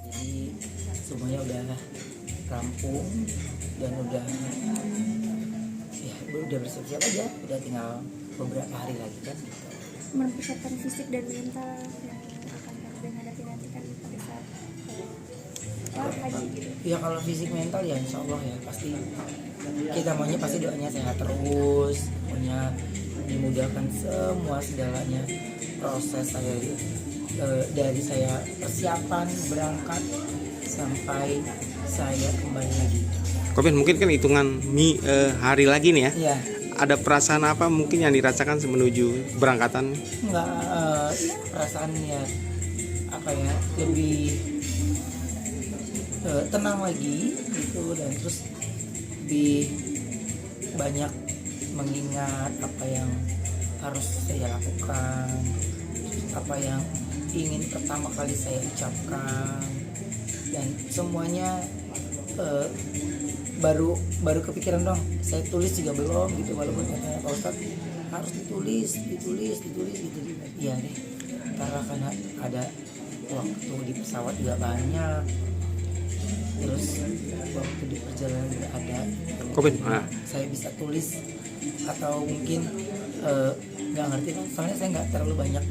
Jadi semuanya udah rampung dan udah bersiap-siap aja, udah tinggal beberapa hari lagi kan gitu. Mempersiapkan fisik dan mental yang akan Karben hadapi nanti kan pada saat haji gitu. Ya kalau fisik mental ya insya Allah ya pasti kita maunya pasti doanya sehat terus, maunya dimudahkan semua segalanya proses saya dari saya persiapan berangkat sampai saya kembali lagi. Koben, mungkin kan hitungan hari lagi nih ya. Iya. Ada perasaan apa mungkin yang dirasakan menuju berangkatan? Enggak, perasaannya apa ya, lebih tenang lagi gitu, dan terus lebih banyak mengingat apa yang harus saya lakukan, apa yang ingin pertama kali saya ucapkan, dan semuanya baru kepikiran dong. Saya tulis juga belum gitu, walaupun katanya Pak Ustadz harus ditulis gitu. Iya deh, karena ada waktu di pesawat juga banyak, terus waktu di perjalanan juga ada. Saya bisa tulis atau mungkin nggak ngerti kan, soalnya saya nggak terlalu banyak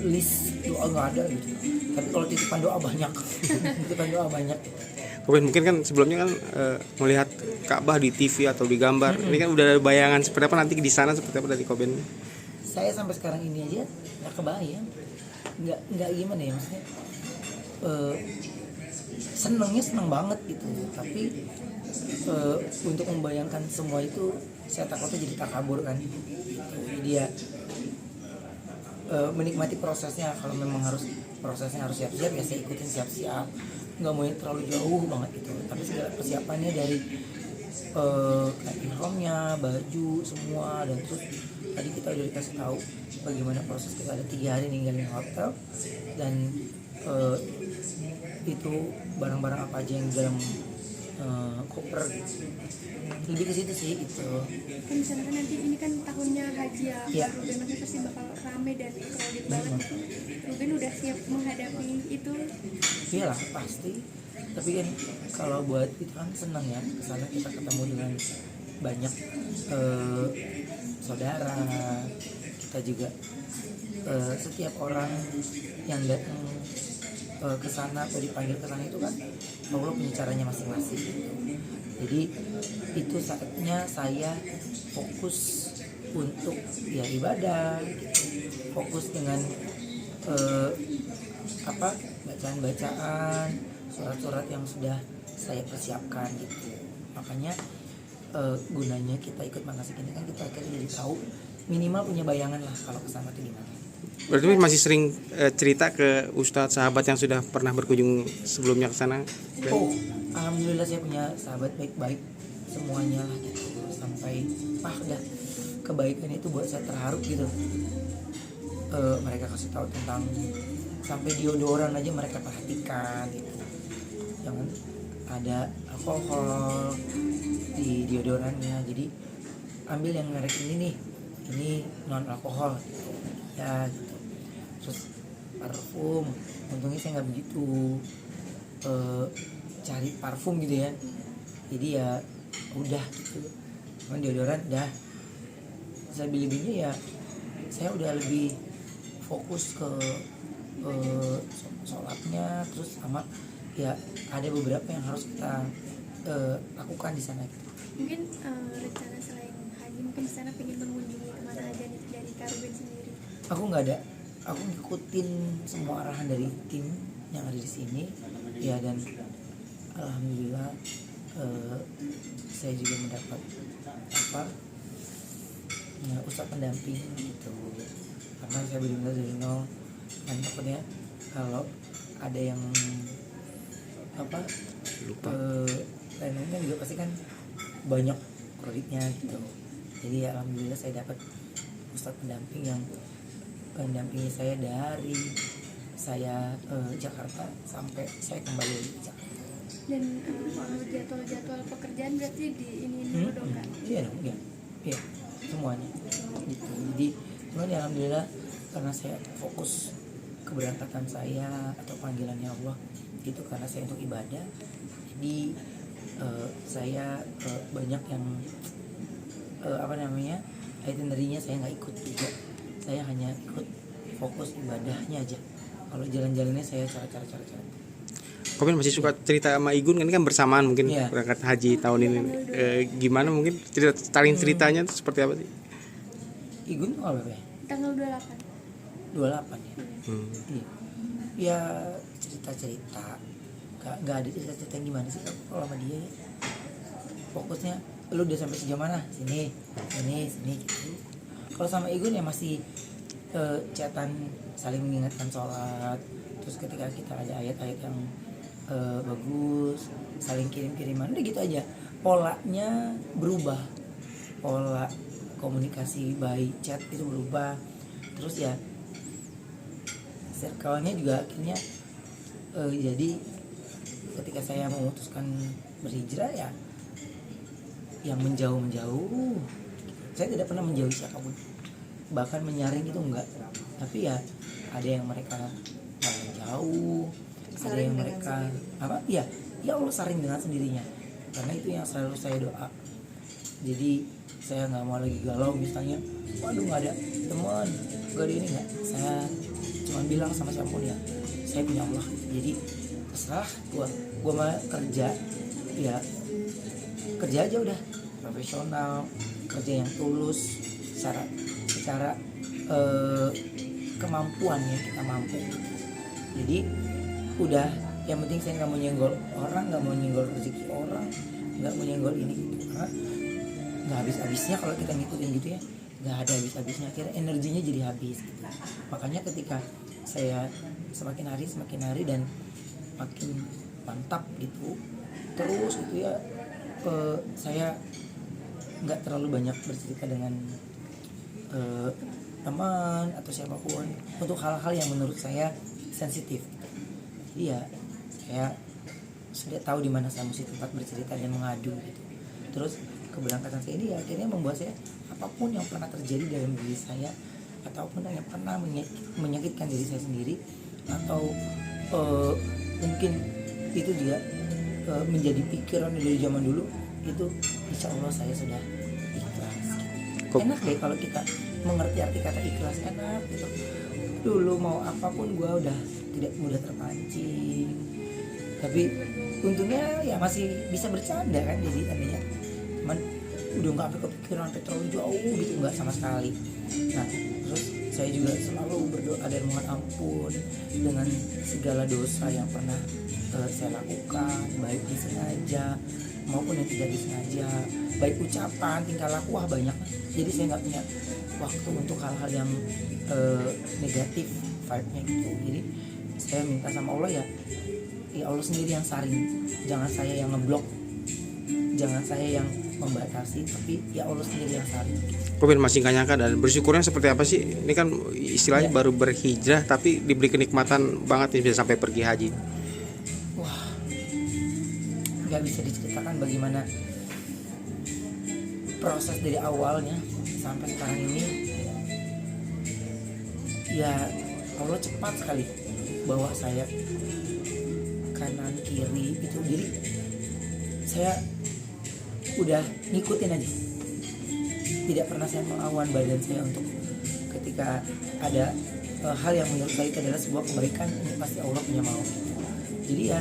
list doa, nggak ada gitu. Tapi kalau titipan doa banyak. Koben, mungkin kan sebelumnya kan melihat Ka'bah di TV atau di gambar. Ini kan udah ada bayangan seperti apa nanti di sana, seperti apa dari Koben? Saya sampai sekarang ini aja nggak kebayang, nggak gimana ya maksudnya. Seneng banget gitu, tapi untuk membayangkan semua itu saya takutnya jadi takabur kan. Jadi ya menikmati prosesnya. Kalau memang prosesnya harus siap-siap ya saya ikutin siap-siap, nggak mau yang terlalu jauh banget gitu. Tapi segala persiapannya dari ihramnya, baju semua, dan terus tadi kita udah dikasih tahu bagaimana proses kita ada 3 hari ninggalin hotel, dan itu barang-barang apa aja yang dalam koper gitu. Lebih ke situ sih itu. Kan di sana kan nanti ini kan tahunnya haji ya. Ruben nanti pasti bakal rame dan crowded banget. Ruben udah siap menghadapi itu? Iyalah pasti. Tapi kan kalau buat itu kan senang ya, kesana kita ketemu dengan banyak saudara. Kita juga setiap orang yang datang ke sana atau dipanggil ke sana itu kan Allah punya caranya masing-masing. Jadi itu saatnya saya fokus untuk ya ibadah, fokus dengan bacaan-bacaan, surat-surat yang sudah saya persiapkan gitu. Makanya gunanya kita ikut manasik ini kan kita akhirnya jadi tahu, minimal punya bayangan lah kalau kesana tuh gimana. Berarti masih sering cerita ke Ustadz sahabat yang sudah pernah berkunjung sebelumnya ke sana? Oh, alhamdulillah saya punya sahabat baik-baik semuanya lah gitu. Sampai udah kebaikan itu buat saya terharu gitu. Mereka kasih tahu tentang sampai deodoran aja mereka perhatikan gitu. Jangan ada alkohol di deodorannya. Jadi ambil yang merek ini nih, ini non alkohol gitu. Ya gitu. Terus parfum, untungnya saya nggak begitu cari parfum gitu ya, jadi ya udah gitu. Cuman deodoran dah saya beli-belinya ya saya udah lebih fokus ke sholatnya, terus sama ya ada beberapa yang harus kita lakukan di sana gitu. Mungkin rencana selain haji mungkin di sana pengen mengunjungi kemana aja nih dari Karben sendiri? Aku nggak ada, aku ngikutin semua arahan dari tim yang ada di sini ya, dan alhamdulillah saya juga mendapat ustadz pendamping gitu, karena saya benar-benar dari nol. Dan takutnya kalau ada yang lupa lainnya juga pasti kan banyak kreditnya gitu. Jadi ya alhamdulillah saya dapat ustadz pendamping yang mendampingi saya dari saya Jakarta sampai saya kembali ke Jakarta. Dan jadwal pekerjaan berarti di ini dulu dong kan? Iya dong, iya. semuanya gitu. Jadi cuman ya alhamdulillah karena saya fokus keberangkatan saya atau panggilannya Allah itu karena saya untuk ibadah, jadi saya banyak yang itinerary-nya saya nggak ikut juga, saya hanya ikut fokus ibadahnya aja. Kalau jalan-jalannya saya cara. Komen masih suka cerita sama Igun kan bersamaan mungkin Iya. berangkat haji tahun ini. Gimana mungkin ceritanya itu seperti apa sih? Igun apa ya? Tanggal 28. 28 ya. Iya. Ya cerita nggak ada cerita yang gimana sih kalau sama dia ya. Fokusnya lu udah sampai sejauh mana, sini gitu. Kalau sama Igun ya masih chatan, saling mengingatkan sholat, terus ketika kita ada ayat-ayat yang bagus saling kirim-kiriman, udah gitu aja. Polanya berubah, pola komunikasi by chat itu berubah, terus ya circle-nya juga akhirnya jadi ketika saya memutuskan berhijrah ya yang menjauh, saya tidak pernah menjauhi siapapun, bahkan menyaring itu enggak, tapi ya ada yang mereka jauh, ada yang mereka ya Allah saring dengan sendirinya, karena itu yang selalu saya doa. Jadi saya nggak mau lagi galau misalnya, waduh nggak ada teman, nggak ada ini, nggak, saya cuma bilang sama siapapun ya saya punya Allah gitu. Jadi terserah gua mah kerja ya kerja aja udah profesional, kerja yang tulus secara kemampuan ya, kita mampu. Jadi udah, yang penting saya nggak mau nyenggol orang, nggak mau nyenggol rezeki orang, nggak mau nyenggol ini gitu, karena nggak habis-habisnya kalau kita ngikutin gitu ya, nggak ada habis-habisnya, akhirnya energinya jadi habis gitu. Makanya ketika saya semakin hari dan makin mantap gitu terus gitu ya, saya nggak terlalu banyak bercerita dengan teman atau siapapun untuk hal-hal yang menurut saya sensitif gitu. Jadi ya saya sudah tahu di mana saya mesti tempat bercerita dan mengadu gitu. Terus keberangkatan saya ini ya akhirnya membuat saya, apapun yang pernah terjadi dalam diri saya ataupun yang pernah menyakitkan diri saya sendiri, atau mungkin itu juga menjadi pikiran dari zaman dulu, itu insya Allah saya sudah ikhlas gitu. Enak deh kalau kita mengerti arti kata ikhlas, enak gitu. Dulu mau apapun gue udah tidak mudah terpancing, tapi untungnya ya masih bisa bercanda kan, jadi tadinya cuman udah nggak sampai kepikiran sampai terlalu jauh gitu, nggak sama sekali. Nah terus saya juga selalu berdoa dan mohon ampun dengan segala dosa yang pernah saya lakukan, baik disengaja maupun yang tidak disengaja, baik ucapan, tingkah laku, banyak. Jadi saya nggak punya waktu untuk hal-hal yang negatif vibe-nya gitu. Jadi saya minta sama Allah ya Allah sendiri yang saring, jangan saya yang ngeblok, jangan saya yang membatasi, tapi ya Allah sendiri yang saring. Komen masih nggak nyangka dan bersyukurnya seperti apa sih? Ini kan istilahnya baru berhijrah tapi diberi kenikmatan banget nih bisa sampai pergi haji. Wah, nggak bisa diceritakan bagaimana proses dari awalnya sampai sekarang ini. Ya Allah cepat sekali bawa saya kanan kiri itu, jadi saya udah ngikutin aja, tidak pernah saya melawan badan saya untuk ketika ada hal yang menurut saya itu adalah sebuah kebaikan, ini pasti Allah punya mau. Jadi ya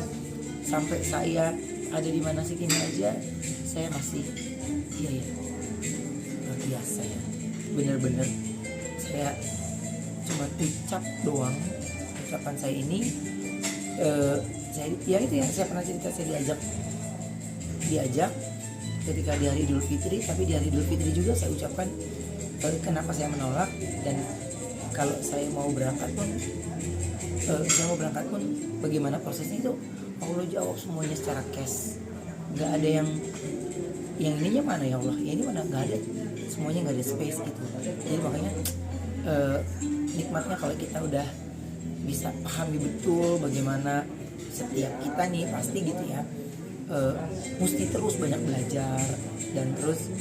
sampai saya ada di mana sih ini aja, saya masih iya luar biasa ya, bener-bener saya cuma ucap doang. Ucapan saya ini saya ya itu yang saya pernah cerita, saya diajak ketika di hari Idul Fitri, tapi di hari Idul Fitri juga saya ucapkan kenapa saya menolak, dan kalau saya mau berangkat pun bagaimana prosesnya itu Allah jawab semuanya secara cash, nggak ada yang ininya mana ya Allah, ya ini mana, nggak ada, semuanya nggak ada space gitu. Jadi makanya nikmatnya kalau kita udah bisa pahami betul bagaimana setiap kita nih pasti gitu ya, mesti terus banyak belajar dan terus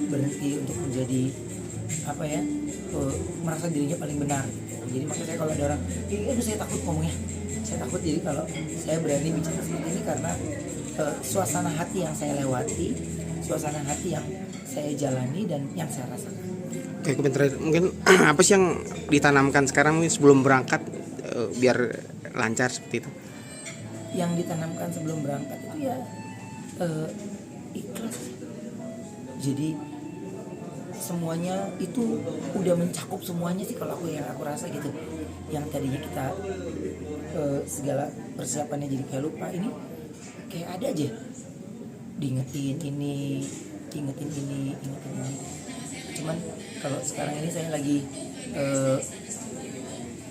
berhenti untuk menjadi apa ya, merasa dirinya paling benar gitu. Jadi makanya saya kalau ada orang, aduh saya takut ngomongnya, saya takut. Jadi kalau saya berani bicara seperti ini karena suasana hati yang saya lewati, suasana hati yang saya jalani dan yang saya rasakan. Oke, komentar mungkin apa sih yang ditanamkan sekarang nih sebelum berangkat biar lancar seperti itu? Yang ditanamkan sebelum berangkat itu ya ikhlas. Jadi semuanya itu udah mencakup semuanya sih kalau aku rasa gitu. Yang tadinya kita segala persiapannya jadi kayak lupa, ini kayak ada aja diingetin ini, ingetin ini. Cuman kalau sekarang ini saya lagi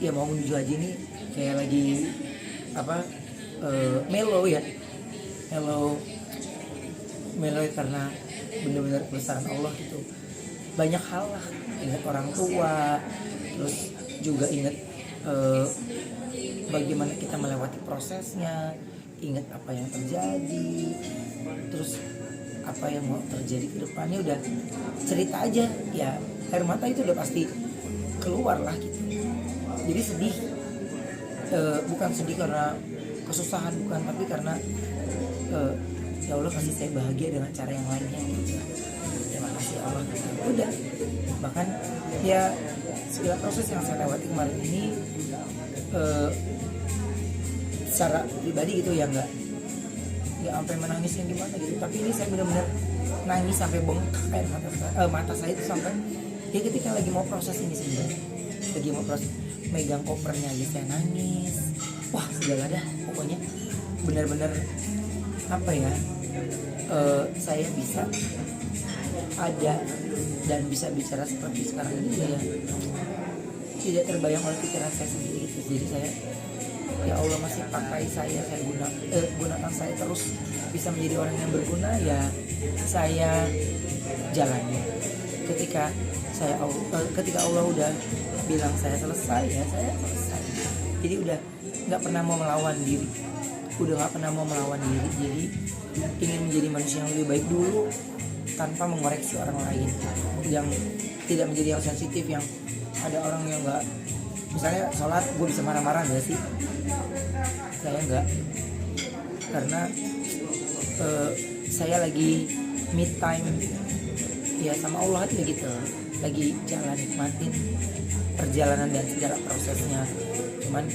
ya mau menuju haji ini kayak lagi apa, mellow karena benar-benar kebesaran Allah gitu. Banyak hal lah, ingat orang tua, terus juga ingat bagaimana kita melewati prosesnya, ingat apa yang terjadi, terus apa yang mau terjadi ke depannya, udah cerita aja ya, air mata itu udah pasti keluar lah gitu. Jadi sedih, bukan sedih karena kesusahan, bukan, tapi karena ya Allah kasih saya bahagia dengan cara yang lainnya gitu. Terima kasih Allah. Udah, bahkan ya segala proses yang saya lewati kemarin ini secara pribadi gitu ya nggak sampai menangis yang gimana gitu, tapi ini saya benar-benar nangis sampai bengkak air mata saya itu sampai ya ketika lagi mau proses ini sebenarnya, lagi mau proses megang kopernya aja saya nangis. Wah segala dah pokoknya, benar-benar apa ya, saya bisa ada dan bisa bicara seperti sekarang ini ya tidak terbayang oleh pikiran saya sendiri gitu. Jadi saya, ya Allah masih pakai saya gunakan saya terus bisa menjadi orang yang berguna, ya saya jalani. Ketika Allah udah bilang saya selesai, ya saya selesai. Jadi udah nggak pernah mau melawan diri, jadi ingin menjadi manusia yang lebih baik dulu tanpa mengoreksi orang lain, yang tidak menjadi yang sensitif, yang ada orang yang nggak, misalnya sholat gue bisa marah-marah nggak sih? Saya nggak, karena saya lagi me time ya sama Allah aja gitu, lagi jalan nikmatin perjalanan dan segala prosesnya. Cuman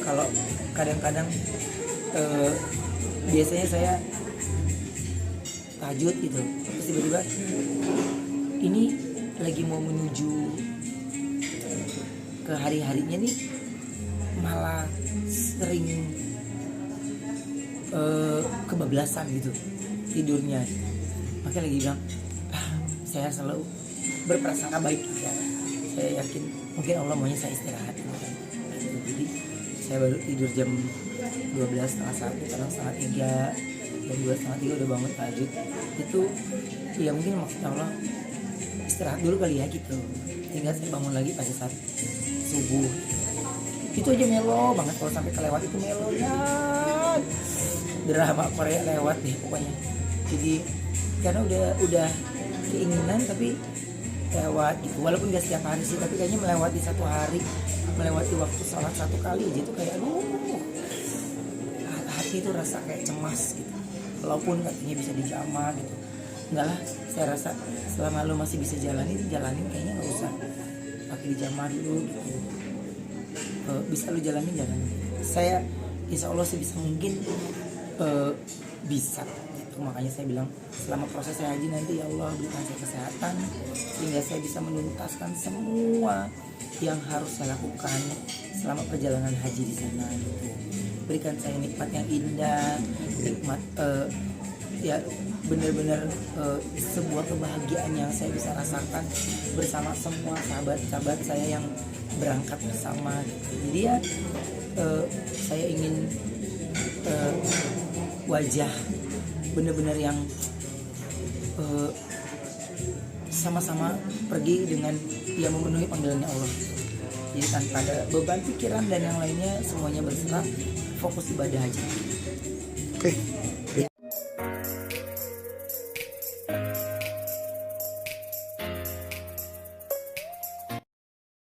kalau kadang-kadang biasanya saya tahajud gitu, terus tiba-tiba ini lagi mau menuju ke hari-harinya nih malah sering kebablasan gitu tidurnya. Makanya lagi bilang saya selalu berprasangka baik ya. Saya yakin mungkin Allah maunya saya istirahat gitu kan. Jadi saya baru tidur jam 12, setengah 1, kadang setengah 3, jam 2, setengah 3 udah bangun tahajud. Itu ya mungkin maksudnya Allah istirahat dulu kali ya gitu, hingga saya bangun lagi pada saat subuh. Itu aja melo banget, kalau sampai kelewat itu melo ya, drama Korea lewat deh pokoknya. Jadi karena udah keinginan tapi lewat gitu, walaupun gak setiap hari sih, tapi kayaknya melewati satu hari, melewati waktu sholat satu kali aja itu kayak hati itu rasa kayak cemas gitu, walaupun katanya bisa dijamah gitu. Enggak lah, saya rasa selama lu masih bisa jalanin kayaknya nggak usah pakai dijamah dulu gitu. Bisa lu jalanin. Saya insya Allah sebisa mungkin bisa gitu. Makanya saya bilang selama proses saya haji nanti ya Allah berikan saya kesehatan sehingga saya bisa menuntaskan semua yang harus saya lakukan selama perjalanan haji di sana gitu. Berikan saya nikmat yang indah, nikmat ya benar-benar sebuah kebahagiaan yang saya bisa rasakan bersama semua sahabat-sahabat saya yang berangkat bersama gitu. Jadi ya saya ingin wajah benar-benar yang sama-sama pergi dengan ya memenuhi panggilannya Allah. Jadi tanpa ada beban pikiran dan yang lainnya, semuanya berserah, fokus ibadah aja. Oke.